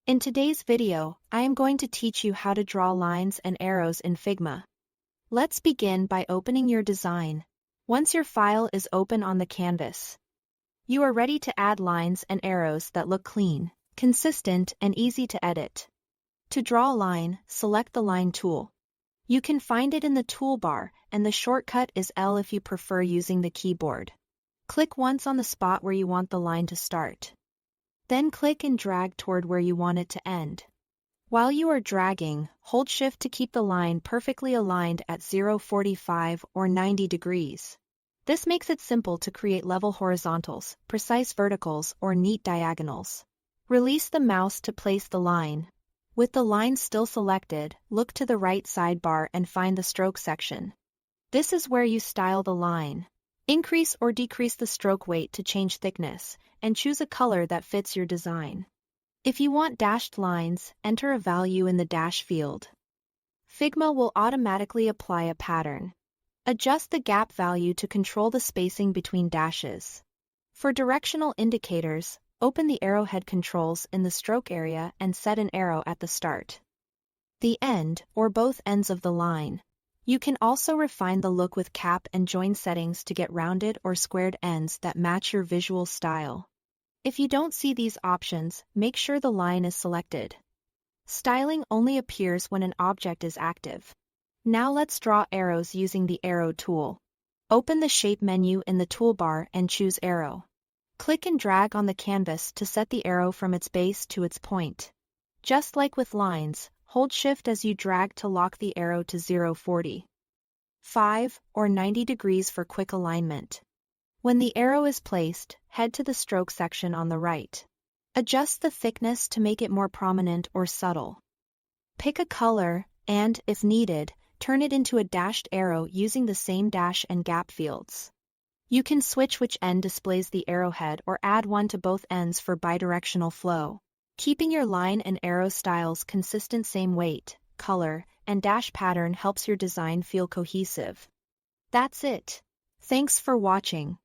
In today's video, I am going to teach you how to draw lines and arrows in Figma. Let's begin by opening your design. Once your file is open on the canvas, you are ready to add lines and arrows that look clean, consistent, and easy to edit. To draw a line, select the Line tool. You can find it in the toolbar, and the shortcut is L if you prefer using the keyboard. Click once on the spot where you want the line to start. Then click and drag toward where you want it to end. While you are dragging, hold Shift to keep the line perfectly aligned at 0, 45, or 90 degrees. This makes it simple to create level horizontals, precise verticals, or neat diagonals. Release the mouse to place the line. With the line still selected, look to the right sidebar and find the stroke section. This is where you style the line. Increase or decrease the stroke weight to change thickness, and choose a color that fits your design. If you want dashed lines, enter a value in the dash field. Figma will automatically apply a pattern. Adjust the gap value to control the spacing between dashes. For directional indicators, open the arrowhead controls in the stroke area and set an arrow at the start, the end, or both ends of the line. You can also refine the look with cap and join settings to get rounded or squared ends that match your visual style. If you don't see these options, make sure the line is selected. Styling only appears when an object is active. Now let's draw arrows using the Arrow tool. Open the Shape menu in the toolbar and choose Arrow. Click and drag on the canvas to set the arrow from its base to its point. Just like with lines, hold Shift as you drag to lock the arrow to 0, 45, or 90 degrees for quick alignment. When the arrow is placed, head to the stroke section on the right. Adjust the thickness to make it more prominent or subtle. Pick a color, and, if needed, turn it into a dashed arrow using the same dash and gap fields. You can switch which end displays the arrowhead or add one to both ends for bidirectional flow. Keeping your line and arrow styles consistent, same weight, color, and dash pattern helps your design feel cohesive. That's it. Thanks for watching.